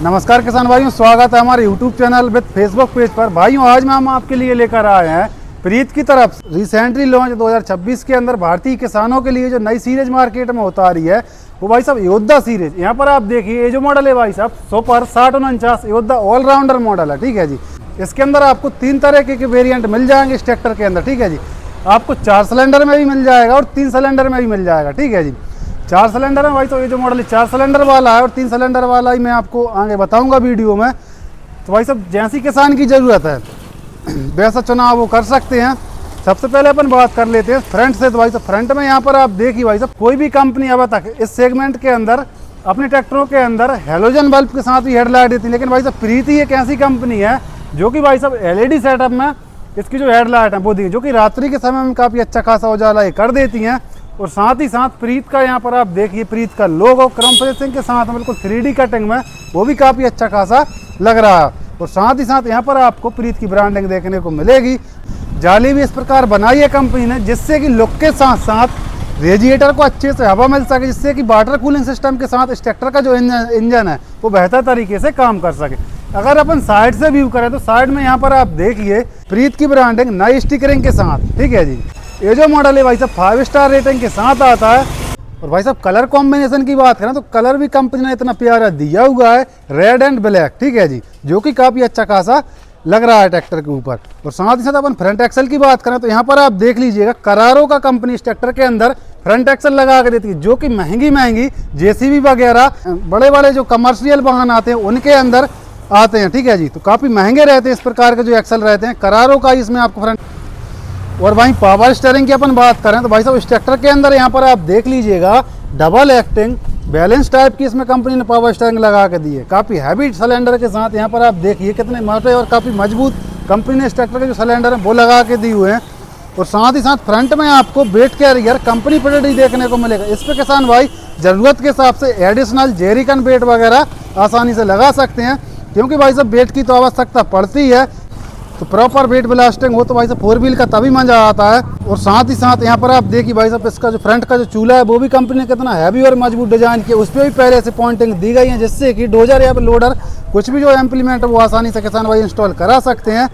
नमस्कार किसान भाइयों, स्वागत है हमारे YouTube channel with Facebook page पर। भाइयों आज हम आपके लिए लेकर आए हैं प्रीत की तरफ रिसेंटली लॉन्च 2026 के अंदर भारतीय किसानों के लिए जो नई सीरीज मार्केट में उतार रही है वो भाई साहब योद्धा सीरीज। यहाँ पर आप देखिए ये जो मॉडल है भाई साहब सुपर 6049 योद्धा ऑलराउंडर मॉडल है। ठीक है जी, इसके अंदर आपको 3 तरह के वेरिएंट मिल जाएंगे इस ट्रैक्टर के अंदर। ठीक है जी, आपको 4 सिलेंडर में भी मिल जाएगा और 3 सिलेंडर में भी मिल जाएगा। ठीक है जी, 4 सिलेंडर है भाई, तो ये जो मॉडल 4 सिलेंडर वाला है और 3 सिलेंडर वाला ही मैं आपको आगे बताऊंगा वीडियो में। तो भाई साहब जैसी किसान की ज़रूरत है वैसा चुनाव वो कर सकते हैं। सबसे पहले अपन बात कर लेते हैं फ्रंट से। तो भाई साहब फ्रंट में यहाँ पर आप देखिए भाई साहब कोई भी कंपनी अब तक इस सेगमेंट के अंदर अपने ट्रैक्टरों के अंदर हेलोजन बल्ब के साथ भी हेडलाइट देती है, लेकिन भाई साहब प्रीति एक ऐसी कंपनी है जो कि भाई साहब LED सेटअप में इसकी जो हेडलाइट है वो दी, जो कि रात्रि के समय में काफ़ी अच्छा खासा उजाला ये कर देती हैं। और साथ ही साथ प्रीत का यहाँ पर आप देखिए प्रीत का लोगो क्रम प्रेसिंग के साथ बिल्कुल 3D कटिंग में वो भी काफ़ी अच्छा खासा लग रहा है। और साथ ही साथ यहाँ पर आपको प्रीत की ब्रांडिंग देखने को मिलेगी। जाली भी इस प्रकार बनाई है कंपनी ने जिससे कि लुक के साथ साथ रेडिएटर को अच्छे से हवा मिल सके, जिससे कि वाटर कूलिंग सिस्टम के साथ इस ट्रैक्टर का जो इंजन है वो बेहतर तरीके से काम कर सके। अगर अपन साइड से व्यू करें तो साइड में यहाँ पर आप देखिए प्रीत की ब्रांडिंग नई स्टिकरिंग के साथ। ठीक है जी, ये जो मॉडल है भाई साहब 5 स्टार रेटिंग के साथ आता है। और भाई साहब कलर कॉम्बिनेशन की बात करें तो कलर भी कंपनी ने इतना प्यारा दिया हुआ है, रेड एंड ब्लैक। ठीक है जी, जो कि काफ़ी अच्छा खासा लग रहा है ट्रैक्टर के ऊपर। और साथ ही साथ अपन फ्रंट एक्सल की बात करें तो यहाँ पर आप देख लीजिएगा करारो का कंपनी इस ट्रैक्टर के अंदर फ्रंट एक्सल लगा के देती है, जो कि महंगी JCB वगैरह बड़े बड़े जो कमर्शियल वाहन आते हैं उनके अंदर आते हैं। ठीक है जी, तो काफ़ी महंगे रहते हैं इस प्रकार के जो एक्सल रहते हैं। करारो का इसमें आपको फ्रंट। और वहीं पावर स्टीयरिंग की अपन बात करें तो भाई साहब इस ट्रैक्टर के अंदर यहाँ पर आप देख लीजिएगा डबल एक्टिंग बैलेंस टाइप की इसमें कंपनी ने पावर स्टीयरिंग लगा के दी है, काफ़ी हैवी सिलेंडर के साथ। यहाँ पर आप देखिए कितने मोटे और काफ़ी मजबूत कंपनी ने इस ट्रैक्टर के जो सिलेंडर हैं वो लगा के दी हुए हैं। और साथ ही साथ फ्रंट में आपको वेट कैरियर कंपनी फिटेड ही देखने को मिलेगा। इस पर किसान भाई ज़रूरत के हिसाब से एडिशनल जेरिकन वेट वगैरह आसानी से लगा सकते हैं, क्योंकि भाई साहब वेट की तो आवश्यकता पड़ती है। तो प्रॉपर वेट ब्लास्टिंग हो तो भाई साहब 4 व्हील का तभी मजा आता है। और साथ ही साथ यहाँ पर आप देखिए भाई साहब इसका जो फ्रंट का जो चूल्हा है वो भी कंपनी ने कितना हैवी और मजबूत डिजाइन किया, उस पर भी पहले से पॉइंटिंग दी गई है, जिससे कि डोजर या लोडर कुछ भी जो इम्प्लीमेंट है वो आसानी से किसान भाई इंस्टॉल करा सकते हैं।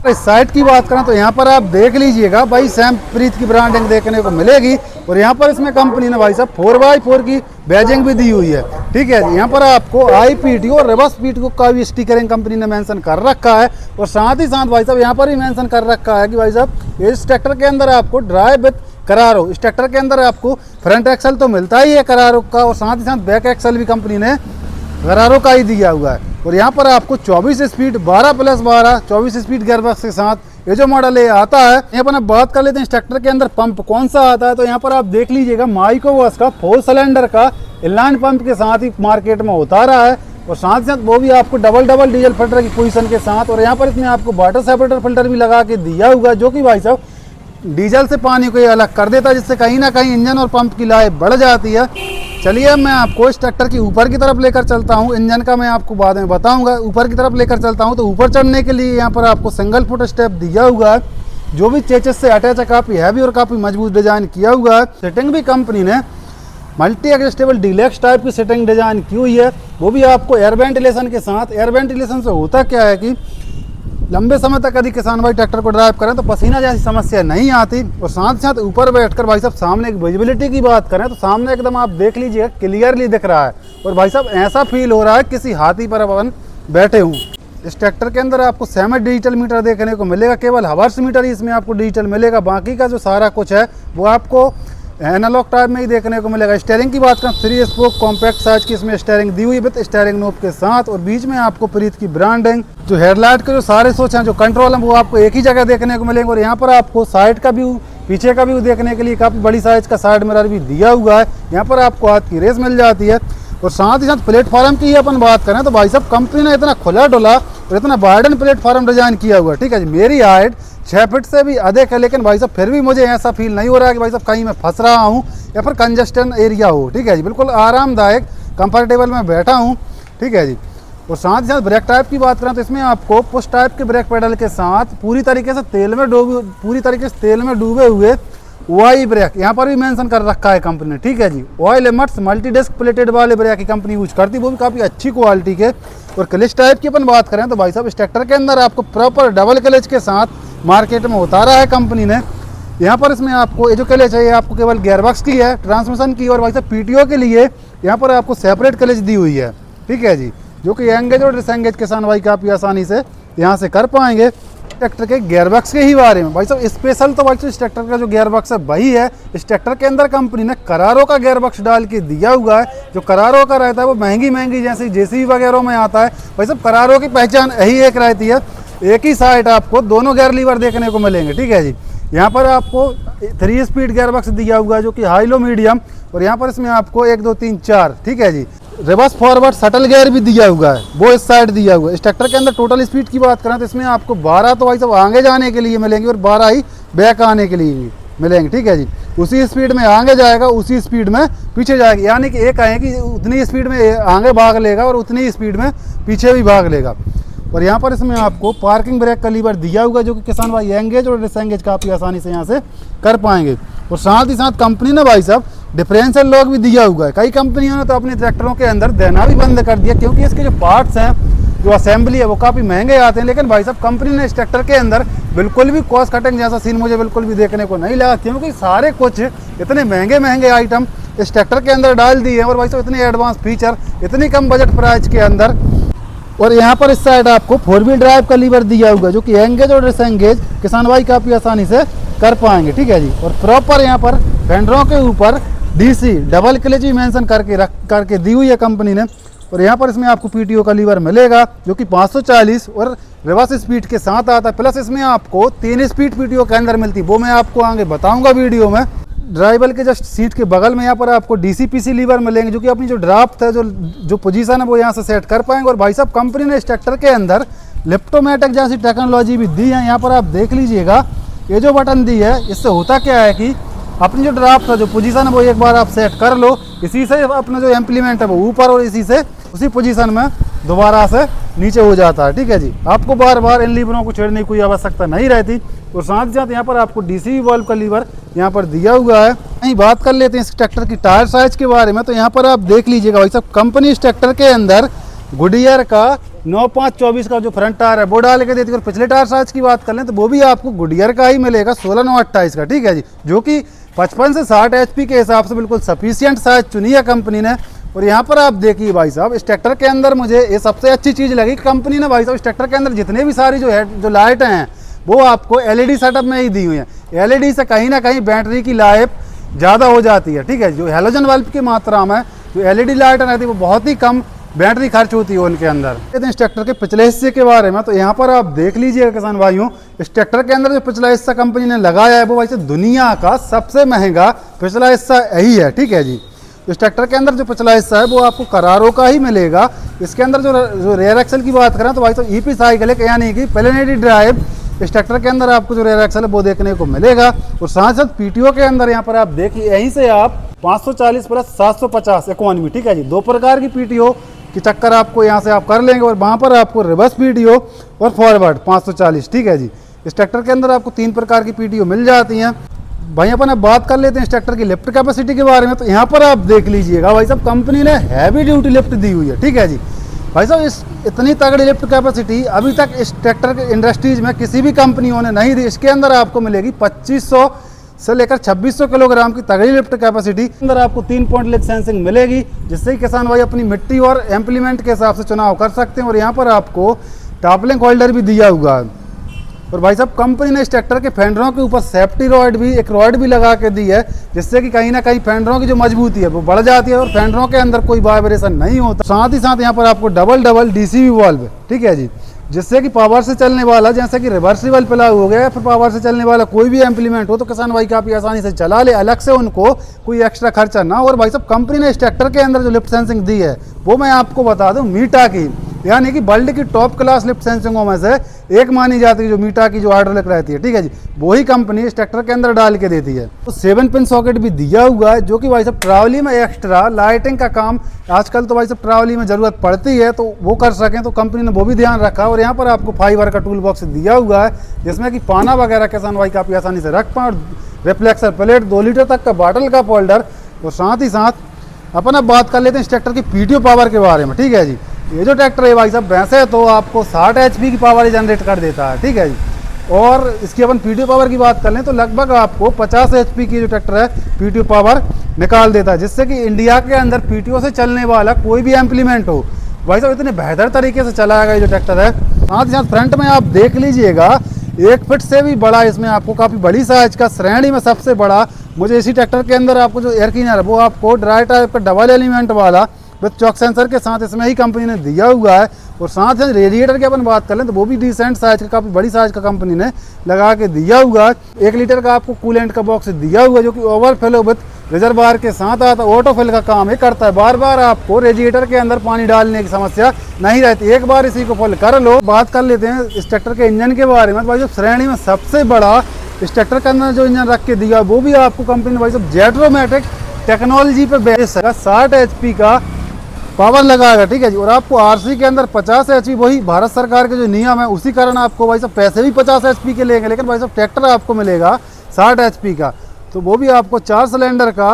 इस साइड की बात करें तो यहाँ पर आप देख लीजिएगा भाई सैम प्रीत की ब्रांडिंग देखने को मिलेगी। और यहाँ पर इसमें कंपनी ने भाई साहब 4x4 की बैजिंग भी दी हुई है। ठीक है जी, यहाँ पर आपको IPTO और रिवर्स PTO का भी स्टिकरिंग कंपनी ने मेंशन कर रखा है। और साथ ही साथ भाई साहब यहाँ पर भी मेंशन कर रखा है कि भाई साहब इस ट्रैक्टर के अंदर आपको ड्राइव विद करारो, इस ट्रैक्टर के अंदर आपको फ्रंट एक्सल तो मिलता ही है करारो का, और साथ ही साथ बैक एक्सल भी कंपनी ने करारो का ही दिया हुआ है। और यहाँ पर आपको 24 स्पीड 12+12 24 स्पीड गियरबॉक्स के साथ ये जो मॉडल है आता है। यहाँ पर आप बात कर लेते हैं इस ट्रैक्टर के अंदर पंप कौन सा आता है। तो यहाँ पर आप देख लीजिएगा माइक्रोवॉस का 4 सिलेंडर का इनलाइन पंप के साथ ही मार्केट में उतारा है। और साथ ही साथ वो भी आपको डबल डीजल फिल्टर की पोजीशन के साथ। और यहाँ पर इसमें आपको वाटर सेपरेटर फिल्टर भी लगा के दिया हुआ, जो कि भाई साहब डीजल से पानी को ये अलग कर देता है, जिससे कहीं ना कहीं इंजन और पंप की लाइफ बढ़ जाती है। चलिए अब मैं आपको इस ट्रैक्टर की ऊपर की तरफ लेकर चलता हूँ। इंजन का मैं आपको बाद में बताऊंगा। ऊपर की तरफ लेकर चलता हूँ तो ऊपर चढ़ने के लिए यहाँ पर आपको सिंगल फुट स्टेप दिया हुआ है, जो भी चेचिस से अटैच है, काफ़ी हैवी और काफ़ी मजबूत डिजाइन किया हुआ है। सेटिंग भी कंपनी ने मल्टी एडजस्टेबल डिलेक्स टाइप की सेटिंग डिजाइन की हुई है, वो भी आपको एयर वेंटिलेशन के साथ। एयर वेंटिलेशन से होता क्या है कि लंबे समय तक यदि किसान भाई ट्रैक्टर को ड्राइव करें तो पसीना जैसी समस्या नहीं आती। और साथ ही साथ ऊपर बैठकर भाई साहब सामने एक विजिबिलिटी की बात करें तो सामने एकदम आप देख लीजिए क्लियरली दिख रहा है। और भाई साहब ऐसा फील हो रहा है किसी हाथी पर अपन बैठे हूँ। इस ट्रैक्टर के अंदर आपको सेमी डिजिटल मीटर देखने को मिलेगा, केवल हावर्स मीटर ही इसमें आपको डिजिटल मिलेगा, बाकी का जो सारा कुछ है वो आपको एनालॉग टाइप में ही देखने को मिलेगा। स्टीयरिंग की बात करें 3 स्पोक कॉम्पैक्ट साइज की इसमें स्टीयरिंग दी हुई विद स्टीयरिंग नोब के साथ। और बीच में आपको प्रीत की ब्रांडिंग, जो हेडलाइट के जो सारे स्विच हैं, जो कंट्रोल हैं, वो आपको एक ही जगह देखने को मिलेंगे। और यहाँ पर आपको साइड का व्यू, पीछे का व्यू देखने के लिए काफ़ी बड़ी साइज का साइड मिरर भी दिया हुआ है। यहाँ पर आपको हाथ की रेस मिल जाती है। और साथ ही साथ प्लेटफॉर्म की ही अपन बात करें तो भाई साहब कंपनी ने इतना खुला डुला और इतना वाइडन प्लेटफॉर्म डिजाइन किया हुआ है। ठीक है जी, मेरी हाइट 6 फीट से भी अधिक है, लेकिन भाई साहब फिर भी मुझे ऐसा फील नहीं हो रहा है कि भाई साहब कहीं मैं फंस रहा हूँ या फिर कंजस्टन एरिया हो। ठीक है जी, बिल्कुल आरामदायक कंफर्टेबल में बैठा हूँ। ठीक है जी। और साथ ही साथ ब्रेक टाइप की बात करें तो इसमें आपको पुश टाइप के ब्रेक पेडल के साथ पूरी तरीके से तेल में डूबे हुए OI ब्रेक यहाँ पर भी मेंशन कर रखा है कंपनी ने। ठीक है जी, oil limits multi disc plated वाले ब्रेक की कंपनी यूज करती है, वो भी काफ़ी अच्छी क्वालिटी के। और क्लच टाइप की अपन बात करें तो भाई साहब इस ट्रैक्टर के अंदर आपको प्रॉपर डबल क्लच के साथ मार्केट में उतारा है कंपनी ने। यहाँ पर इसमें आपको ये जो क्लच है ये आपको केवल गियरबॉक्स की है, ट्रांसमिशन की, और भाई साहब पीटीओ के लिए यहाँ पर आपको सेपरेट क्लच दी हुई है, ठीक है जी, जो कि एंगेज और डिसएंगेज किसान भाई काफ़ी आसानी से यहाँ से कर पाएंगे। ट्रैक्टर के गियरबॉक्स के ही बारे में भाई साहब स्पेशल तो भाई साहब इस ट्रैक्टर का जो गियरबॉक्स है वही है। इस ट्रैक्टर के अंदर कंपनी ने करारो का गियरबॉक्स डाल के दिया हुआ है। जो करारो का रहता है वो महंगी जैसे जेसीबी वगैरह में आता है। भाई साहब करारो की पहचान यही एक रहती है, एक ही साइड आपको दोनों गियर लीवर देखने को मिलेंगे, ठीक है जी। यहाँ पर आपको 3 स्पीड गियरबॉक्स दिया हुआ है जो कि हाई लो मीडियम, और यहाँ पर इसमें आपको 1 2 3 4, ठीक है जी। रिवर्स फॉरवर्ड शटल गियर भी दिया हुआ है, वो इस साइड दिया हुआ है। इस ट्रैक्टर के अंदर टोटल स्पीड की बात करें तो इसमें आपको 12 तो भाई साहब आगे जाने के लिए मिलेंगे और 12 ही बैक आने के लिए मिलेंगे, ठीक है जी। उसी स्पीड में आगे जाएगा, उसी स्पीड में पीछे जाएगा, यानी कि एक आए कि उतनी स्पीड में आगे भाग लेगा और उतनी स्पीड में पीछे भी भाग लेगा। और यहाँ पर इसमें आपको पार्किंग ब्रेक का लीवर दिया हुआ जो कि किसान भाई एंगेज और डिसएंगेज काफ़ी आसानी से यहाँ से कर पाएंगे। और साथ ही साथ कंपनी ने भाई साहब डिफरेंशियल लॉक भी दिया हुआ है। कई कंपनियों ने तो अपने ट्रैक्टरों के अंदर देना भी बंद कर दिया क्योंकि इसके जो पार्ट्स हैं, जो असेंबली है वो काफ़ी महंगे आते हैं। लेकिन भाई साहब कंपनी ने इस ट्रैक्टर के अंदर बिल्कुल भी कॉस्ट कटिंग जैसा सीन मुझे बिल्कुल भी देखने को नहीं लगा, क्योंकि सारे कुछ इतने महंगे आइटम इस ट्रैक्टर के अंदर डाल दिए हैं। और भाई साहब इतने एडवांस फीचर इतनी कम बजट प्राइस के अंदर। और यहाँ पर इस साइड आपको 4 व्हील ड्राइव का लीवर दिया हुआ है जो कि एंगेज और डिसएंगेज किसान भाई काफ़ी आसानी से कर पाएंगे, ठीक है जी। और प्रॉपर यहाँ पर फेंडरों के ऊपर डीसी डबल क्लच भी मेंशन करके दी हुई है कंपनी ने। और यहाँ पर इसमें आपको पीटीओ का लीवर मिलेगा जो कि 540 और रिवर्स स्पीड के साथ आता है। प्लस इसमें आपको 3 स्पीड पीटीओ के अंदर मिलती है, वो मैं आपको आगे बताऊंगा वीडियो में। ड्राइवर के जस्ट सीट के बगल में यहाँ पर आपको डीसीपीसी लीवर मिलेंगे जो कि अपनी जो ड्राफ्ट है, जो पोजीशन है वो यहाँ से सेट कर पाएंगे। और भाई साहब कंपनी ने इस ट्रैक्टर के अंदर लिफ्टोमेटिक जैसी टेक्नोलॉजी भी दी है। यहाँ पर आप देख लीजिएगा, ये जो बटन दी है इससे होता क्या है कि अपनी जो ड्राफ्ट है, जो पोजीशन है वो एक बार आप सेट कर लो, इसी से अपना जो इम्प्लीमेंट है वो ऊपर और इसी से उसी पोजीशन में दोबारा से नीचे हो जाता है, ठीक है जी। आपको बार बार इन लीवरों को छेड़ने की कोई आवश्यकता नहीं रहती। और साथ ही साथ यहाँ पर आपको डीसी वॉल्व का लीवर यहाँ पर दिया हुआ है। यही बात कर लेते हैं इस ट्रैक्टर की टायर साइज के बारे में। तो यहाँ पर आप देख लीजिएगा भाई साहब कंपनी इस ट्रैक्टर के अंदर गुडियर का 9/5/24 का जो फ्रंट टायर है वो डाल के देती है। और पिछले टायर साइज की बात कर लें तो वो भी आपको गुडियर का ही मिलेगा 16/9/28 का, ठीक है जी, जो कि 55 से 60 HP के हिसाब से बिल्कुल सफिशियंट साइज चुनी है कंपनी ने। और यहाँ पर आप देखिए भाई साहब इस ट्रैक्टर के अंदर मुझे ये सबसे अच्छी चीज़ लगी कंपनी ने भाई साहब इस ट्रैक्टर के अंदर जितने भी सारी जो लाइटें हैं वो आपको एलईडी सेटअप में ही दी हुई हैं। एलईडी से कहीं ना कहीं बैटरी की लाइफ ज़्यादा हो जाती है, ठीक है। जो हैलोजन बल्ब की मात्रा में जो एलईडी लाइट रहती है वो बहुत ही कम बैटरी खर्च होती है उनके अंदर। इस ट्रैक्टर के पिछले हिस्से के बारे में तो यहाँ पर आप देख लीजिएगा किसान भाइयों, इस ट्रैक्टर के अंदर जो पिछला हिस्सा कंपनी ने लगाया है वो वैसे दुनिया का सबसे महंगा पिछला हिस्सा यही है, ठीक है जी। इस ट्रैक्टर के अंदर जो पिछला हिस्सा है वो आपको करारो का ही मिलेगा। इसके अंदर जो रेयर एक्सल की बात करें तो भाई तो ईपी साइकिल है, यानी कि प्लेनेटरी ड्राइव इस ट्रैक्टर के अंदर आपको जो रेयर एक्सल है वो देखने को मिलेगा। और साथ साथ पीटीओ के अंदर यहाँ पर आप देखिए यहीं से आप 540 प्लस 750 इकोनॉमी, ठीक है जी, 2 प्रकार की पीटीओ की चक्कर आपको यहाँ से आप कर लेंगे। और वहाँ पर आपको रिवर्स पीटीओ और फॉरवर्ड 540, ठीक है जी। इस ट्रैक्टर के अंदर आपको 3 प्रकार की पीटीओ मिल जाती हैं। भाई अपन अब बात कर लेते हैं इस ट्रैक्टर की लिफ्ट कैपेसिटी के बारे में। तो यहाँ पर आप देख लीजिएगा भाई साहब कंपनी ने हैवी ड्यूटी लिफ्ट दी हुई है, ठीक है जी। भाई साहब इस इतनी तगड़ी लिफ्ट कैपेसिटी अभी तक इस ट्रैक्टर के इंडस्ट्रीज में किसी भी कंपनियों ने नहीं दी। इसके अंदर आपको मिलेगी 2500 से लेकर 2600 किलोग्राम की तगड़ी लिफ्ट कैपेसिटी। अंदर आपको 3 पॉइंट लिक सेंसिंग मिलेगी जिससे किसान भाई अपनी मिट्टी और इम्प्लीमेंट के हिसाब से चुनाव कर सकते हैं। और यहाँ पर आपको टॉपलिंग होल्डर भी दिया हुआ है। और भाई साहब कंपनी ने इस ट्रैक्टर के फेंडरों के ऊपर सेफ्टी एक रॉड भी लगा के दी है जिससे कि कहीं ना कहीं फेंडरों की जो मजबूती है वो बढ़ जाती है और फेंडरों के अंदर कोई वाइब्रेशन नहीं होता। साथ ही साथ यहाँ पर आपको डबल डीसीवी वॉल्व, ठीक है जी, जिससे कि पावर से चलने वाला, जैसे कि रिवर्सिबल प्लाग हो गया या फिर पावर से चलने वाला कोई भी इम्प्लीमेंट हो तो किसान भाई काफ़ी आसानी से चला ले, अलग से उनको कोई एक्स्ट्रा खर्चा ना हो। और भाई साहब कंपनी ने इस ट्रैक्टर के अंदर जो लिफ्ट सेंसिंग दी है वो मैं आपको बता दूं मीटा की, यानी कि वर्ल्ड की टॉप क्लास लिफ्ट सेंसिंगों में से एक मानी जाती है जो मीटा की जो हाइड्रोलिक रहती है, ठीक है जी, वही कंपनी इस ट्रैक्टर के अंदर डाल के देती है। तो 7 पिन सॉकेट भी दिया हुआ है जो कि भाई साहब ट्रैवली में एक्स्ट्रा लाइटिंग का काम आजकल तो भाई साहब ट्रैवली में ज़रूरत पड़ती है तो वो कर सकें, तो कंपनी ने वो भी ध्यान रखा। और यहाँ पर आपको फाइबर का टूल बॉक्स दिया हुआ है जिसमें कि पाना वगैरह किसान भाई काफ़ी आसानी से रख पाएँ। और रिफ्लेक्सर प्लेट 2 लीटर तक का बॉटल का होल्डर। और साथ ही साथ अपन अब बात कर लेते हैं इस ट्रैक्टर की पीटीओ पावर के बारे में, ठीक है जी। ये जो ट्रैक्टर है भाई साहब वैसे तो आपको 60 HP की पावर जनरेट कर देता है, ठीक है जी। और इसकी अपन PTO पावर की बात कर लें तो लगभग आपको 50 HP की जो ट्रैक्टर है PTO पावर निकाल देता है, जिससे कि इंडिया के अंदर PTO से चलने वाला कोई भी इम्प्लीमेंट हो भाई साहब इतने बेहतर तरीके से चलाएगा ये जो ट्रैक्टर है। साथ ही साथ फ्रंट में आप देख लीजिएगा 1 फीट से भी बड़ा इसमें आपको काफ़ी बड़ी साइज का, श्रेणी में सबसे बड़ा मुझे इसी ट्रैक्टर के अंदर आपको जो एयर क्लीनर है वो आपको ड्राई टाइप का डबल एलिमेंट वाला विथ चॉक सेंसर के साथ इसमें ही कंपनी ने दिया हुआ है। और साथ ही रेडिएटर की अपन बात कर लें तो वो भी डिसेंट साइज का, काफ़ी बड़ी साइज का कंपनी ने लगा के दिया हुआ है। 1 लीटर का आपको कूलेंट का बॉक्स दिया हुआ है जो कि ओवरफ्लो विथ रिजर्वायर के साथ आता है, ऑटो फिल का काम ये करता है। बार बार आपको रेडिएटर के अंदर पानी डालने की समस्या नहीं रहती, एक बार इसी को फुल कर लो। बात कर लेते हैं इस ट्रैक्टर के इंजन के बारे में। भाई जो श्रेणी में सबसे बड़ा इस ट्रैक्टर के अंदर जो इंजन रख के दिया वो भी आपको कंपनी ने भाई साहब जेट्रोमैटिक टेक्नोलॉजी पे बेस है, 60 HP का पावर लगाएगा, ठीक है जी। और आपको RC के अंदर 50 HP, वही भारत सरकार के जो नियम है उसी कारण आपको भाई साहब पैसे भी 50 HP के लेंगे, लेकिन भाई साहब ट्रैक्टर आपको मिलेगा 60 HP का। तो वो भी आपको 4 सिलेंडर का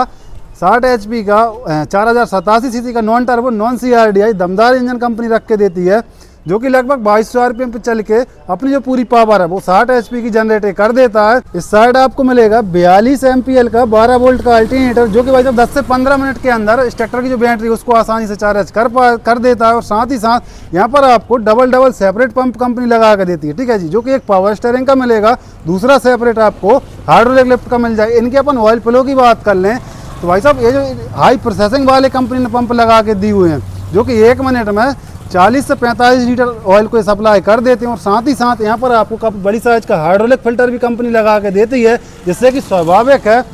60 HP का 4087 cc का नॉन टर्बो नॉन CRDI दमदार इंजन कंपनी रख के देती है, जो कि लगभग 2200 RPM पे चल के अपनी जो पूरी पावर है वो 60 HP की जनरेट कर देता है। इस साइड आपको मिलेगा 42 MPL का 12 वोल्ट का अल्टरनेटर, जो कि भाई साहब 10 से 15 मिनट के अंदर इस ट्रैक्टर की जो बैटरी उसको आसानी से चार्ज कर देता है। और साथ ही साथ यहाँ पर आपको डबल सेपरेट पंप कंपनी लगा कर देती है, ठीक है जी, जो कि एक पावर स्टीयरिंग का मिलेगा, दूसरा सेपरेट आपको हाइड्रोलिक लिफ्ट का मिल जाएगा। इनके अपन ऑयल फ्लो की बात कर लें तो भाई साहब ये जो हाई प्रोसेसिंग वाले कंपनी ने पंप लगा के दी हुए हैं, जो कि 1 मिनट में 40 से 45 लीटर ऑयल को सप्लाई कर देते हैं। और साथ ही साथ यहाँ पर आपको काफ़ी बड़ी साइज का हाइड्रोलिक फिल्टर भी कंपनी लगा के देती है, जिससे कि स्वाभाविक है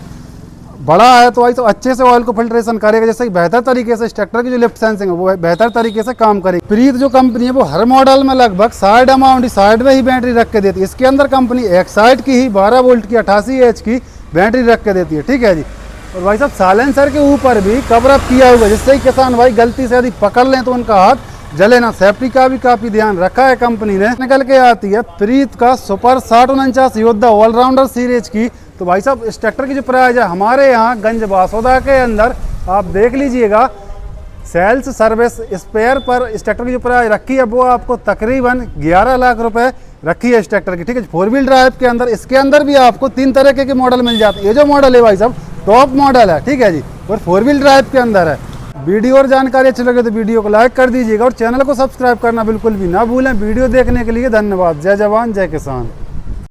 बड़ा है तो भाई तो अच्छे से ऑयल को फिल्ट्रेशन करेगा, जैसे कि बेहतर तरीके से इस ट्रैक्टर की जो लिफ्ट सेंसिंग है वो बेहतर तरीके से काम करेगी। प्रीत जो कंपनी है वो हर मॉडल में लगभग साइड अमाउंट साइड में ही बैटरी रख के देती है। इसके अंदर कंपनी एक साइड की ही 12 वोल्ट की 88 H की बैटरी रख के देती है, ठीक है जी। और भाई साहब साइलेंसर के ऊपर भी कवर अप किया हुआ है, जिससे कि किसान भाई गलती से यदि पकड़ लें तो उनका हाथ जले ना। सेफ्टी का भी काफी ध्यान रखा है कंपनी ने। निकल के आती है प्रीत का सुपर 6049 योद्धा ऑलराउंडर सीरीज की। तो भाई साहब इस ट्रैक्टर की जो प्राइस है हमारे यहाँ गंज बासोदा के अंदर आप देख लीजिएगा, सेल्स सर्विस स्पेयर पर इस ट्रैक्टर की जो प्राइस रखी है वो आपको तकरीबन 11 लाख रुपए रखी है इस ट्रैक्टर की, ठीक है। 4 व्हील ड्राइव के अंदर इसके अंदर भी आपको 3 तरह के मॉडल मिल जाते हैं। ये जो मॉडल है भाई साहब टॉप मॉडल है, ठीक है जी, और 4 व्हील ड्राइव के अंदर है। वीडियो और जानकारी अच्छी लगे तो वीडियो को लाइक कर दीजिएगा और चैनल को सब्सक्राइब करना बिल्कुल भी ना भूलें। वीडियो देखने के लिए धन्यवाद। जय जवान जय किसान।